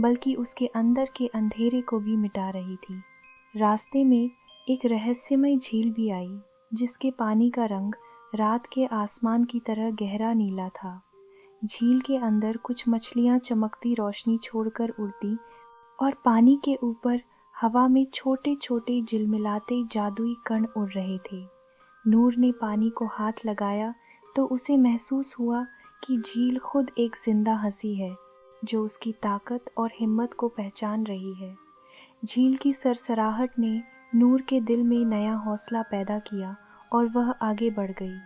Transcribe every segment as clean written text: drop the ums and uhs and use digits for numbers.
बल्कि उसके अंदर के अंधेरे को भी मिटा रही थी। रास्ते में एक रहस्यमय झील भी आई, जिसके पानी का रंग रात के आसमान की तरह गहरा नीला था। झील के अंदर कुछ मछलियां चमकती रोशनी छोड़कर उड़ती और पानी के ऊपर हवा में छोटे छोटे झिलमिलाते जादुई कण उड़ रहे थे। नूर ने पानी को हाथ लगाया तो उसे महसूस हुआ कि झील खुद एक जिंदा हंसी है, जो उसकी ताकत और हिम्मत को पहचान रही है। झील की सरसराहट ने नूर के दिल में नया हौसला पैदा किया और वह आगे बढ़ गई।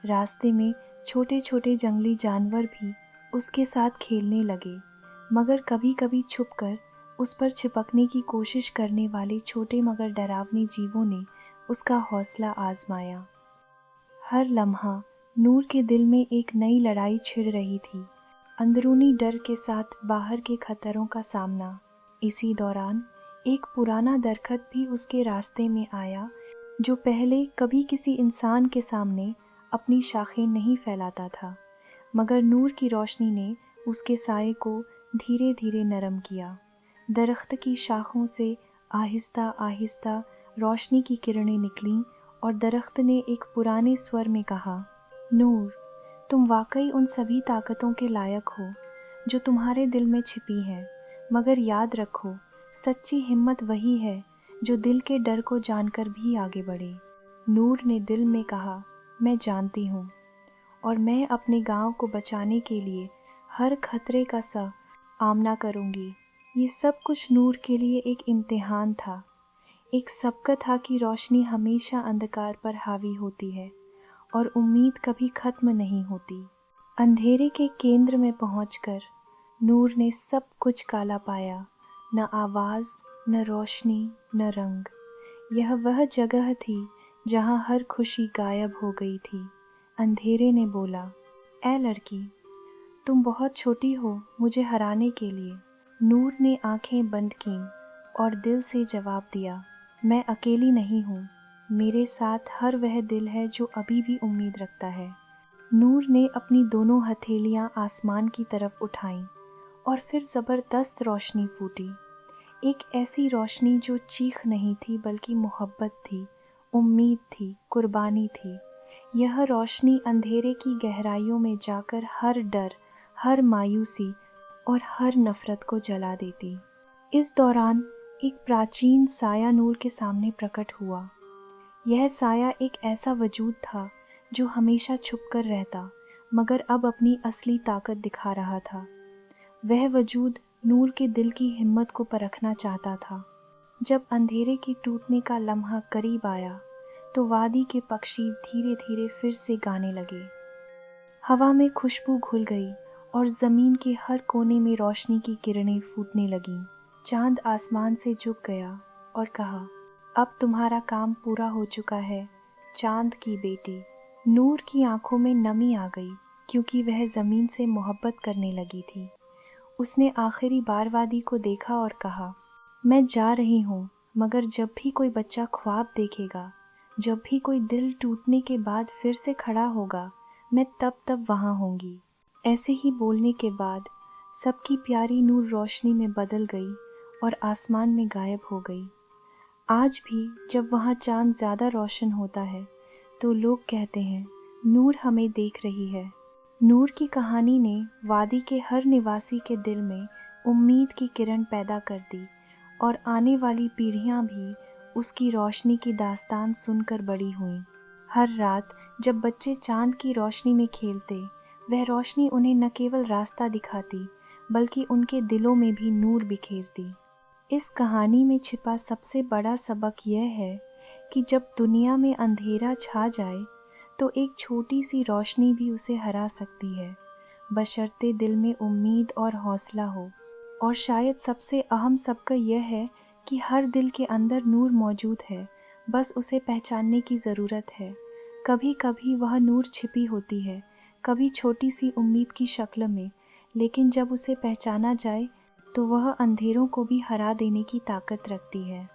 रास्ते में छोटे छोटे जंगली जानवर भी उसके साथ खेलने लगे, मगर कभी कभी छुपकर उस पर चिपकने की कोशिश करने वाले छोटे मगर डरावने जीवों ने उसका हौसला आजमाया। हर लम्हा नूर के दिल में एक नई लड़ाई छिड़ रही थी, अंदरूनी डर के साथ बाहर के खतरों का सामना। इसी दौरान एक पुराना दरखत भी उसके रास्ते में आया, जो पहले कभी किसी इंसान के सामने अपनी शाखें नहीं फैलाता था, मगर नूर की रोशनी ने उसके साए को धीरे धीरे नरम किया। दरख्त की शाखों से आहिस्ता आहिस्ता रोशनी की किरणें निकलीं और दरख्त ने एक पुराने स्वर में कहा, नूर, तुम वाकई उन सभी ताकतों के लायक हो जो तुम्हारे दिल में छिपी हैं, मगर याद रखो, सच्ची हिम्मत वही है जो दिल के डर को जानकर भी आगे बढ़े। नूर ने दिल में कहा, मैं जानती हूँ, और मैं अपने गांव को बचाने के लिए हर खतरे का सामना करूँगी। ये सब कुछ नूर के लिए एक इम्तिहान था, एक सबक था कि रोशनी हमेशा अंधकार पर हावी होती है और उम्मीद कभी खत्म नहीं होती। अंधेरे के केंद्र में पहुंचकर नूर ने सब कुछ काला पाया, न आवाज़, न रोशनी, न रंग। यह वह जगह थी जहां हर खुशी गायब हो गई थी। अंधेरे ने बोला, ऐ लड़की, तुम बहुत छोटी हो मुझे हराने के लिए। नूर ने आंखें बंद कीं और दिल से जवाब दिया, मैं अकेली नहीं हूँ, मेरे साथ हर वह दिल है जो अभी भी उम्मीद रखता है। नूर ने अपनी दोनों हथेलियां आसमान की तरफ उठाईं और फिर ज़बरदस्त रोशनी फूटी। एक ऐसी रोशनी जो चीख नहीं थी बल्कि मोहब्बत थी, उम्मीद थी, कुर्बानी थी। यह रोशनी अंधेरे की गहराइयों में जाकर हर डर, हर मायूसी और हर नफरत को जला देती। इस दौरान एक प्राचीन साया नूर के सामने प्रकट हुआ। यह साया एक ऐसा वजूद था जो हमेशा छुपकर रहता, मगर अब अपनी असली ताकत दिखा रहा था। वह वजूद नूर के दिल की हिम्मत को परखना चाहता था। जब अंधेरे के टूटने का लम्हा करीब आया तो वादी के पक्षी धीरे धीरे फिर से गाने लगे। हवा में खुशबू घुल गई और ज़मीन के हर कोने में रोशनी की किरणें फूटने लगीं। चांद आसमान से झुक गया और कहा, अब तुम्हारा काम पूरा हो चुका है, चांद की बेटी। नूर की आंखों में नमी आ गई, क्योंकि वह ज़मीन से मोहब्बत करने लगी थी। उसने आखिरी बार वादी को देखा और कहा, मैं जा रही हूँ, मगर जब भी कोई बच्चा ख्वाब देखेगा, जब भी कोई दिल टूटने के बाद फिर से खड़ा होगा, मैं तब तब वहाँ होंगी। ऐसे ही बोलने के बाद सबकी प्यारी नूर रोशनी में बदल गई और आसमान में गायब हो गई। आज भी जब वहाँ चांद ज़्यादा रोशन होता है तो लोग कहते हैं, नूर हमें देख रही है। नूर की कहानी ने वादी के हर निवासी के दिल में उम्मीद की किरण पैदा कर दी और आने वाली पीढ़ियां भी उसकी रोशनी की दास्तान सुनकर बड़ी हुईं। हर रात जब बच्चे चांद की रोशनी में खेलते, वह रोशनी उन्हें न केवल रास्ता दिखाती बल्कि उनके दिलों में भी नूर बिखेरती। इस कहानी में छिपा सबसे बड़ा सबक यह है कि जब दुनिया में अंधेरा छा जाए तो एक छोटी सी रोशनी भी उसे हरा सकती है, बशर्ते दिल में उम्मीद और हौसला हो। और शायद सबसे अहम सबक यह है कि हर दिल के अंदर नूर मौजूद है, बस उसे पहचानने की ज़रूरत है। कभी कभी वह नूर छिपी होती है, कभी छोटी सी उम्मीद की शक्ल में, लेकिन जब उसे पहचाना जाए तो वह अंधेरों को भी हरा देने की ताकत रखती है।